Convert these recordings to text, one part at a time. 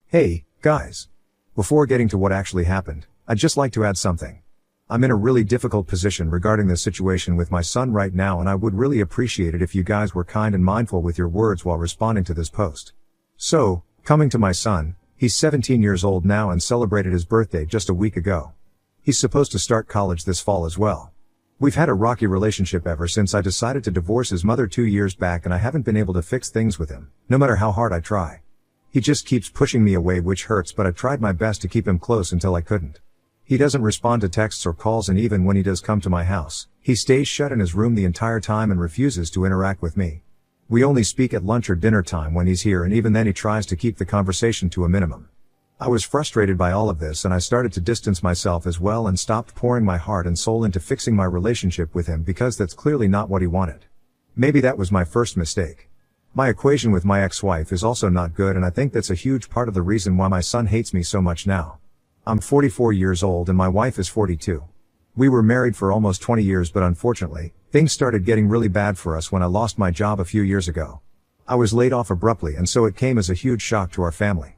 Hey, guys. Before getting to what actually happened, I'd just like to add something. I'm in a really difficult position regarding this situation with my son right now, and I would really appreciate it if you guys were kind and mindful with your words while responding to this post. So, coming to my son, he's 17 years old now and celebrated his birthday just a week ago. He's supposed to start college this fall as well. We've had a rocky relationship ever since I decided to divorce his mother 2 years back, and I haven't been able to fix things with him, no matter how hard I try. He just keeps pushing me away, which hurts, but I tried my best to keep him close until I couldn't. He doesn't respond to texts or calls, and even when he does come to my house, he stays shut in his room the entire time and refuses to interact with me. We only speak at lunch or dinner time when he's here, and even then he tries to keep the conversation to a minimum. I was frustrated by all of this, and I started to distance myself as well and stopped pouring my heart and soul into fixing my relationship with him, because that's clearly not what he wanted. Maybe that was my first mistake. My equation with my ex-wife is also not good, and I think that's a huge part of the reason why my son hates me so much now. I'm 44 years old and my wife is 42. We were married for almost 20 years, but unfortunately, things started getting really bad for us when I lost my job a few years ago. I was laid off abruptly, and so it came as a huge shock to our family.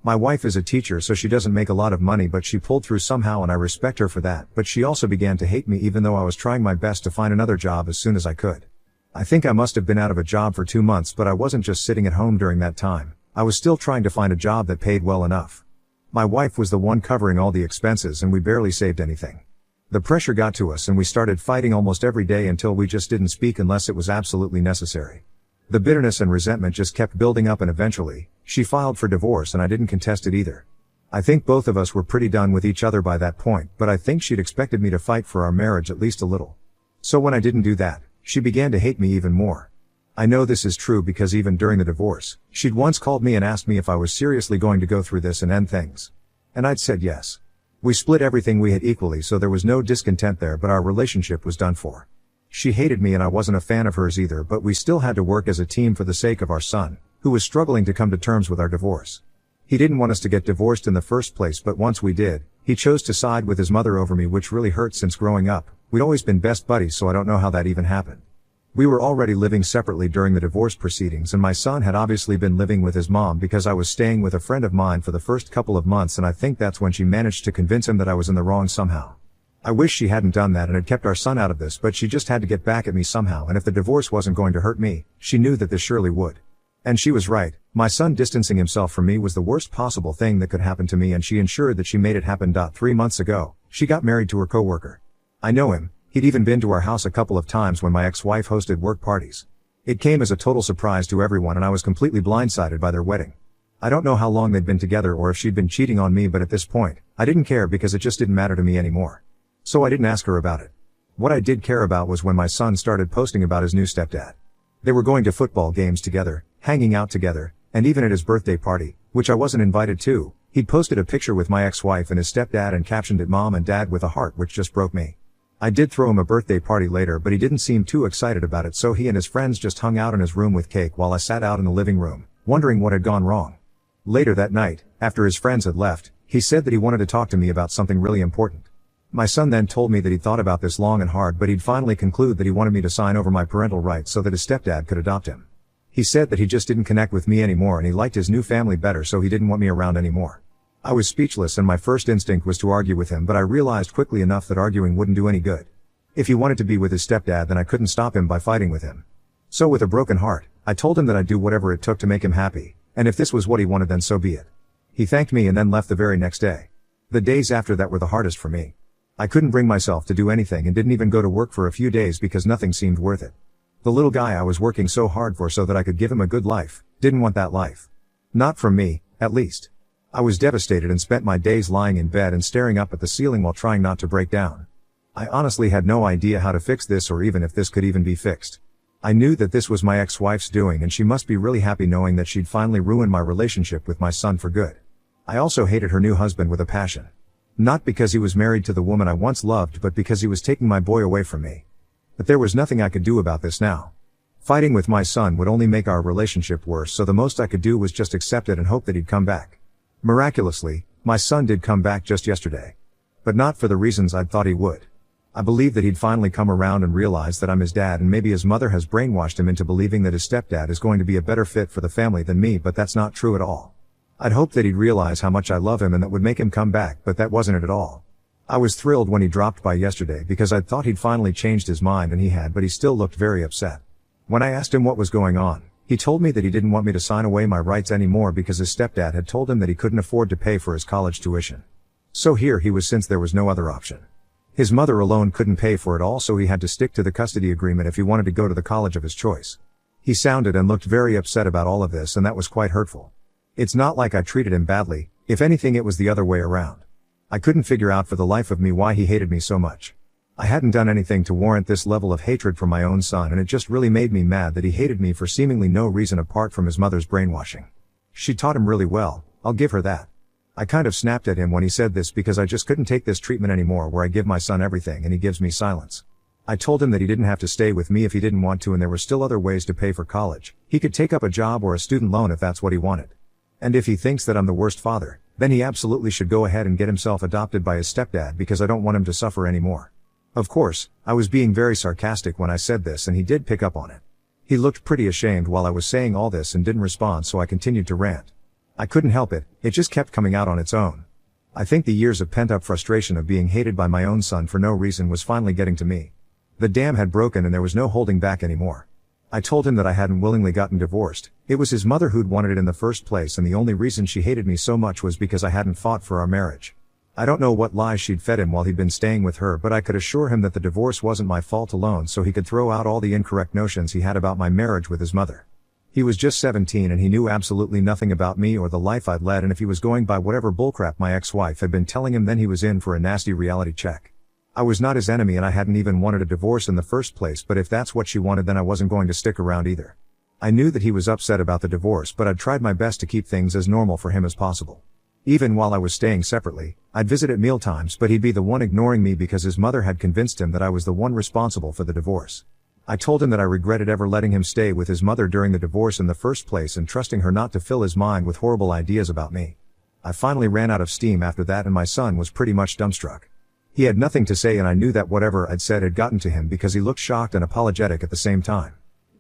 My wife is a teacher, so she doesn't make a lot of money, but she pulled through somehow, and I respect her for that, but she also began to hate me even though I was trying my best to find another job as soon as I could. I think I must have been out of a job for 2 months, but I wasn't just sitting at home during that time. I was still trying to find a job that paid well enough. My wife was the one covering all the expenses, and we barely saved anything. The pressure got to us, and we started fighting almost every day until we just didn't speak unless it was absolutely necessary. The bitterness and resentment just kept building up, and eventually, she filed for divorce, and I didn't contest it either. I think both of us were pretty done with each other by that point, but I think she'd expected me to fight for our marriage at least a little. So when I didn't do that, she began to hate me even more. I know this is true because even during the divorce, she'd once called me and asked me if I was seriously going to go through this and end things. And I'd said yes. We split everything we had equally, so there was no discontent there, but our relationship was done for. She hated me and I wasn't a fan of hers either, but we still had to work as a team for the sake of our son, who was struggling to come to terms with our divorce. He didn't want us to get divorced in the first place, but once we did, he chose to side with his mother over me, which really hurt since growing up. We'd always been best buddies, so I don't know how that even happened. We were already living separately during the divorce proceedings, and my son had obviously been living with his mom because I was staying with a friend of mine for the first couple of months, and I think that's when she managed to convince him that I was in the wrong somehow. I wish she hadn't done that and had kept our son out of this, but she just had to get back at me somehow, and if the divorce wasn't going to hurt me, she knew that this surely would. And she was right. My son distancing himself from me was the worst possible thing that could happen to me, and she ensured that she made it happen. 3 months ago, she got married to her coworker. I know him. He'd even been to our house a couple of times when my ex-wife hosted work parties. It came as a total surprise to everyone, and I was completely blindsided by their wedding. I don't know how long they'd been together or if she'd been cheating on me, but at this point, I didn't care because it just didn't matter to me anymore. So I didn't ask her about it. What I did care about was when my son started posting about his new stepdad. They were going to football games together, hanging out together, and even at his birthday party, which I wasn't invited to, he'd posted a picture with my ex-wife and his stepdad and captioned it "Mom and Dad" with a heart, which just broke me. I did throw him a birthday party later, but he didn't seem too excited about it, so he and his friends just hung out in his room with cake while I sat out in the living room, wondering what had gone wrong. Later that night, after his friends had left, he said that he wanted to talk to me about something really important. My son then told me that he'd thought about this long and hard, but he'd finally concluded that he wanted me to sign over my parental rights so that his stepdad could adopt him. He said that he just didn't connect with me anymore and he liked his new family better, so he didn't want me around anymore. I was speechless, and my first instinct was to argue with him, but I realized quickly enough that arguing wouldn't do any good. If he wanted to be with his stepdad, then I couldn't stop him by fighting with him. So with a broken heart, I told him that I'd do whatever it took to make him happy, and if this was what he wanted, then so be it. He thanked me and then left the very next day. The days after that were the hardest for me. I couldn't bring myself to do anything and didn't even go to work for a few days because nothing seemed worth it. The little guy I was working so hard for so that I could give him a good life, didn't want that life. Not from me, at least. I was devastated and spent my days lying in bed and staring up at the ceiling while trying not to break down. I honestly had no idea how to fix this, or even if this could even be fixed. I knew that this was my ex-wife's doing, and she must be really happy knowing that she'd finally ruined my relationship with my son for good. I also hated her new husband with a passion. Not because he was married to the woman I once loved, but because he was taking my boy away from me. But there was nothing I could do about this now. Fighting with my son would only make our relationship worse, so the most I could do was just accept it and hope that he'd come back. Miraculously, my son did come back just yesterday. But not for the reasons I'd thought he would. I believe that he'd finally come around and realize that I'm his dad, and maybe his mother has brainwashed him into believing that his stepdad is going to be a better fit for the family than me, but that's not true at all. I'd hoped that he'd realize how much I love him and that would make him come back, but that wasn't it at all. I was thrilled when he dropped by yesterday because I'd thought he'd finally changed his mind, and he had, but he still looked very upset. When I asked him what was going on, he told me that he didn't want me to sign away my rights anymore because his stepdad had told him that he couldn't afford to pay for his college tuition. So here he was, since there was no other option. His mother alone couldn't pay for it all, so he had to stick to the custody agreement if he wanted to go to the college of his choice. He sounded and looked very upset about all of this, and that was quite hurtful. It's not like I treated him badly. If anything, it was the other way around. I couldn't figure out for the life of me why he hated me so much. I hadn't done anything to warrant this level of hatred for my own son, and it just really made me mad that he hated me for seemingly no reason apart from his mother's brainwashing. She taught him really well, I'll give her that. I kind of snapped at him when he said this because I just couldn't take this treatment anymore where I give my son everything and he gives me silence. I told him that he didn't have to stay with me if he didn't want to, and there were still other ways to pay for college. He could take up a job or a student loan if that's what he wanted. And if he thinks that I'm the worst father, then he absolutely should go ahead and get himself adopted by his stepdad, because I don't want him to suffer anymore. Of course, I was being very sarcastic when I said this, and he did pick up on it. He looked pretty ashamed while I was saying all this and didn't respond, so I continued to rant. I couldn't help it, it just kept coming out on its own. I think the years of pent-up frustration of being hated by my own son for no reason was finally getting to me. The dam had broken and there was no holding back anymore. I told him that I hadn't willingly gotten divorced. It was his mother who'd wanted it in the first place, and the only reason she hated me so much was because I hadn't fought for our marriage. I don't know what lies she'd fed him while he'd been staying with her, but I could assure him that the divorce wasn't my fault alone, so he could throw out all the incorrect notions he had about my marriage with his mother. He was just 17 and he knew absolutely nothing about me or the life I'd led, and if he was going by whatever bullcrap my ex-wife had been telling him, then he was in for a nasty reality check. I was not his enemy and I hadn't even wanted a divorce in the first place, but if that's what she wanted, then I wasn't going to stick around either. I knew that he was upset about the divorce, but I'd tried my best to keep things as normal for him as possible. Even while I was staying separately, I'd visit at mealtimes, but he'd be the one ignoring me because his mother had convinced him that I was the one responsible for the divorce. I told him that I regretted ever letting him stay with his mother during the divorce in the first place and trusting her not to fill his mind with horrible ideas about me. I finally ran out of steam after that, and my son was pretty much dumbstruck. He had nothing to say, and I knew that whatever I'd said had gotten to him because he looked shocked and apologetic at the same time.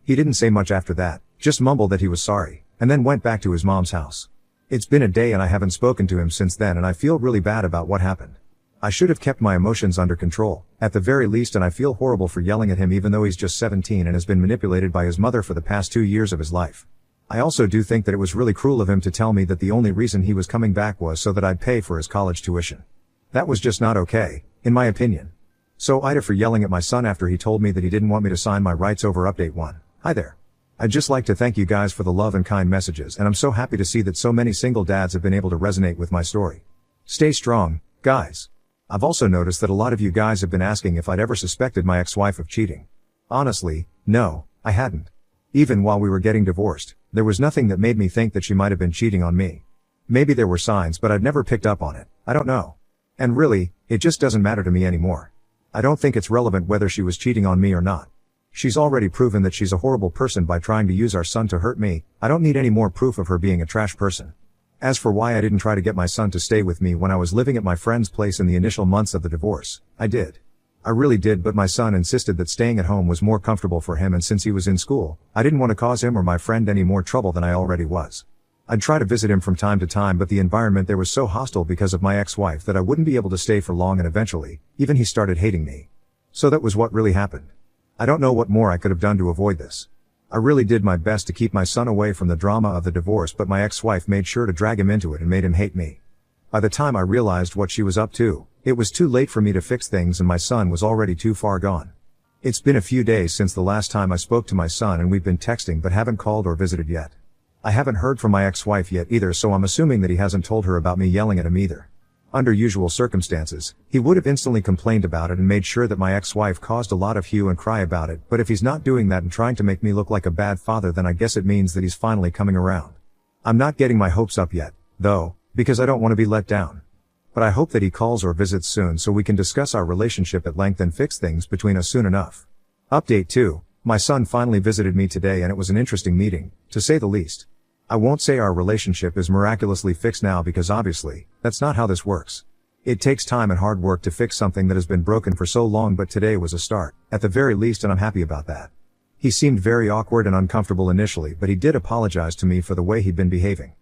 He didn't say much after that, just mumbled that he was sorry, and then went back to his mom's house. It's been a day and I haven't spoken to him since then, and I feel really bad about what happened. I should have kept my emotions under control, at the very least, and I feel horrible for yelling at him even though he's just 17 and has been manipulated by his mother for the past 2 years of his life. I also do think that it was really cruel of him to tell me that the only reason he was coming back was so that I'd pay for his college tuition. That was just not okay, in my opinion. So Ida for yelling at my son after he told me that he didn't want me to sign my rights over. Update 1. Hi there. I'd just like to thank you guys for the love and kind messages, and I'm so happy to see that so many single dads have been able to resonate with my story. Stay strong, guys. I've also noticed that a lot of you guys have been asking if I'd ever suspected my ex-wife of cheating. Honestly, no, I hadn't. Even while we were getting divorced, there was nothing that made me think that she might have been cheating on me. Maybe there were signs, but I'd never picked up on it. I don't know. And really, it just doesn't matter to me anymore. I don't think it's relevant whether she was cheating on me or not. She's already proven that she's a horrible person by trying to use our son to hurt me. I don't need any more proof of her being a trash person. As for why I didn't try to get my son to stay with me when I was living at my friend's place in the initial months of the divorce, I did. I really did, but my son insisted that staying at home was more comfortable for him, and since he was in school, I didn't want to cause him or my friend any more trouble than I already was. I'd try to visit him from time to time, but the environment there was so hostile because of my ex-wife that I wouldn't be able to stay for long, and eventually, even he started hating me. So that was what really happened. I don't know what more I could have done to avoid this. I really did my best to keep my son away from the drama of the divorce, but my ex-wife made sure to drag him into it and made him hate me. By the time I realized what she was up to, it was too late for me to fix things, and my son was already too far gone. It's been a few days since the last time I spoke to my son, and we've been texting but haven't called or visited yet. I haven't heard from my ex-wife yet either, so I'm assuming that he hasn't told her about me yelling at him either. Under usual circumstances, he would have instantly complained about it and made sure that my ex-wife caused a lot of hue and cry about it, but if he's not doing that and trying to make me look like a bad father, then I guess it means that he's finally coming around. I'm not getting my hopes up yet, though, because I don't want to be let down. But I hope that he calls or visits soon so we can discuss our relationship at length and fix things between us soon enough. Update 2. My son finally visited me today, and it was an interesting meeting, to say the least. I won't say our relationship is miraculously fixed now, because obviously, that's not how this works. It takes time and hard work to fix something that has been broken for so long, but today was a start, at the very least, and I'm happy about that. He seemed very awkward and uncomfortable initially, but he did apologize to me for the way he'd been behaving.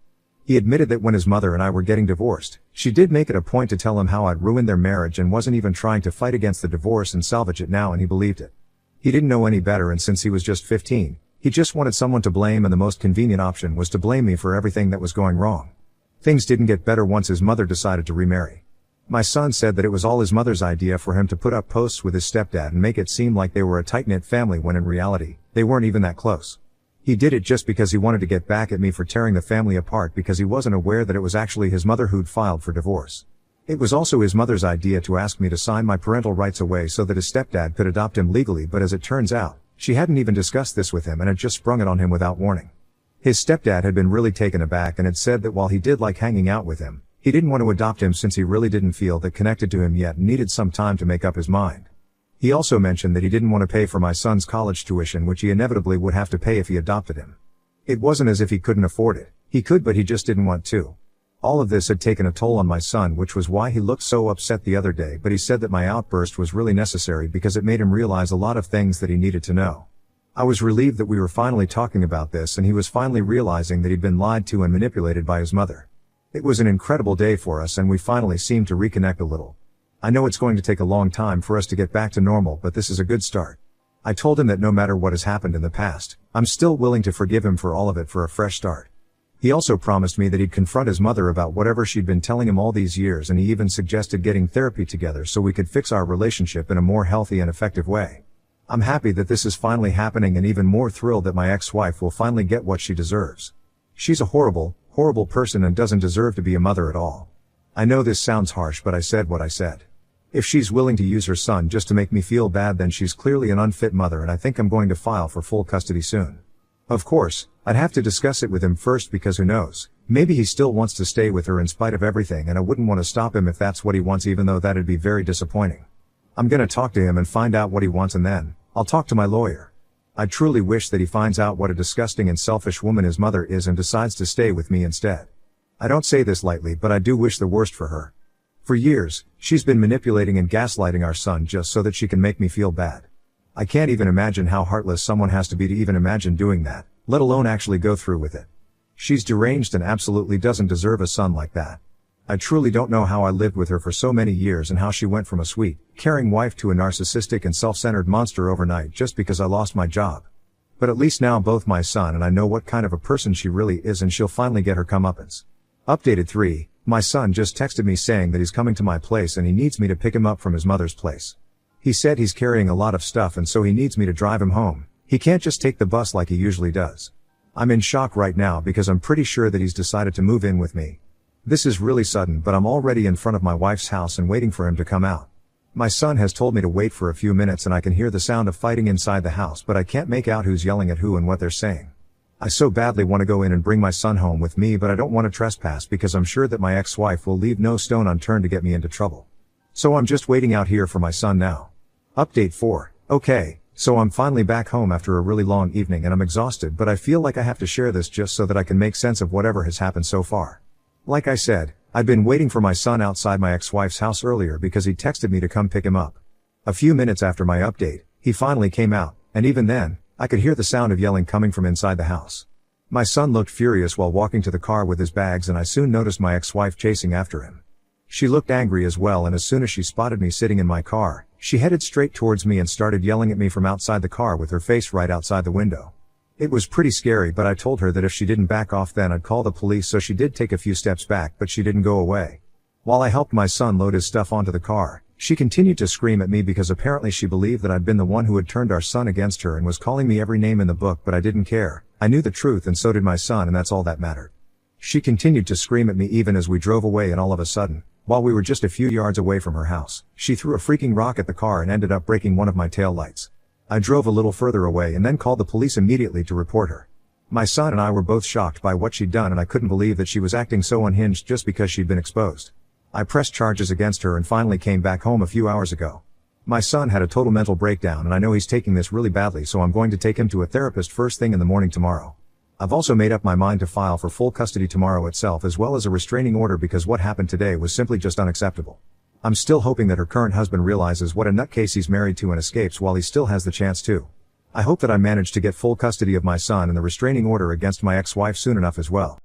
He admitted that when his mother and I were getting divorced, she did make it a point to tell him how I'd ruined their marriage and wasn't even trying to fight against the divorce and salvage it now, and he believed it. He didn't know any better, and since he was just 15, he just wanted someone to blame, and the most convenient option was to blame me for everything that was going wrong. Things didn't get better once his mother decided to remarry. My son said that it was all his mother's idea for him to put up posts with his stepdad and make it seem like they were a tight-knit family when in reality, they weren't even that close. He did it just because he wanted to get back at me for tearing the family apart because he wasn't aware that it was actually his mother who'd filed for divorce. It was also his mother's idea to ask me to sign my parental rights away so that his stepdad could adopt him legally, but as it turns out, she hadn't even discussed this with him and had just sprung it on him without warning. His stepdad had been really taken aback and had said that while he did like hanging out with him, he didn't want to adopt him since he really didn't feel that connected to him yet and needed some time to make up his mind. He also mentioned that he didn't want to pay for my son's college tuition, which he inevitably would have to pay if he adopted him. It wasn't as if he couldn't afford it. He could, but he just didn't want to. All of this had taken a toll on my son, which was why he looked so upset the other day, but he said that my outburst was really necessary because it made him realize a lot of things that he needed to know. I was relieved that we were finally talking about this and he was finally realizing that he'd been lied to and manipulated by his mother. It was an incredible day for us and we finally seemed to reconnect a little. I know it's going to take a long time for us to get back to normal, but this is a good start. I told him that no matter what has happened in the past, I'm still willing to forgive him for all of it for a fresh start. He also promised me that he'd confront his mother about whatever she'd been telling him all these years, and he even suggested getting therapy together so we could fix our relationship in a more healthy and effective way. I'm happy that this is finally happening and even more thrilled that my ex-wife will finally get what she deserves. She's a horrible, horrible person and doesn't deserve to be a mother at all. I know this sounds harsh, but I said what I said. If she's willing to use her son just to make me feel bad, then she's clearly an unfit mother, and I think I'm going to file for full custody soon. Of course, I'd have to discuss it with him first because who knows, maybe he still wants to stay with her in spite of everything, and I wouldn't want to stop him if that's what he wants, even though that'd be very disappointing. I'm gonna talk to him and find out what he wants, and then I'll talk to my lawyer. I truly wish that he finds out what a disgusting and selfish woman his mother is and decides to stay with me instead. I don't say this lightly, but I do wish the worst for her. For years, she's been manipulating and gaslighting our son just so that she can make me feel bad. I can't even imagine how heartless someone has to be to even imagine doing that, let alone actually go through with it. She's deranged and absolutely doesn't deserve a son like that. I truly don't know how I lived with her for so many years and how she went from a sweet, caring wife to a narcissistic and self-centered monster overnight just because I lost my job. But at least now both my son and I know what kind of a person she really is, and she'll finally get her comeuppance. Updated 3. My son just texted me saying that he's coming to my place and he needs me to pick him up from his mother's place. He said he's carrying a lot of stuff and so he needs me to drive him home. He can't just take the bus like he usually does. I'm in shock right now because I'm pretty sure that he's decided to move in with me. This is really sudden, but I'm already in front of my wife's house and waiting for him to come out. My son has told me to wait for a few minutes and I can hear the sound of fighting inside the house, but I can't make out who's yelling at who and what they're saying. I so badly want to go in and bring my son home with me, but I don't want to trespass because I'm sure that my ex-wife will leave no stone unturned to get me into trouble. So I'm just waiting out here for my son now. Update 4. Okay, so I'm finally back home after a really long evening and I'm exhausted, but I feel like I have to share this just so that I can make sense of whatever has happened so far. Like I said, I'd been waiting for my son outside my ex-wife's house earlier because he texted me to come pick him up. A few minutes after my update, he finally came out, and even then, I could hear the sound of yelling coming from inside the house. My son looked furious while walking to the car with his bags, and I soon noticed my ex-wife chasing after him. She looked angry as well, and as soon as she spotted me sitting in my car, she headed straight towards me and started yelling at me from outside the car with her face right outside the window. It was pretty scary, but I told her that if she didn't back off then I'd call the police, so she did take a few steps back, but she didn't go away. While I helped my son load his stuff onto the car, she continued to scream at me because apparently she believed that I'd been the one who had turned our son against her and was calling me every name in the book, but I didn't care. I knew the truth and so did my son, and that's all that mattered. She continued to scream at me even as we drove away, and all of a sudden, while we were just a few yards away from her house, she threw a freaking rock at the car and ended up breaking one of my tail lights. I drove a little further away and then called the police immediately to report her. My son and I were both shocked by what she'd done, and I couldn't believe that she was acting so unhinged just because she'd been exposed. I pressed charges against her and finally came back home a few hours ago. My son had a total mental breakdown and I know he's taking this really badly, so I'm going to take him to a therapist first thing in the morning tomorrow. I've also made up my mind to file for full custody tomorrow itself, as well as a restraining order, because what happened today was simply just unacceptable. I'm still hoping that her current husband realizes what a nutcase he's married to and escapes while he still has the chance to. I hope that I manage to get full custody of my son and the restraining order against my ex-wife soon enough as well.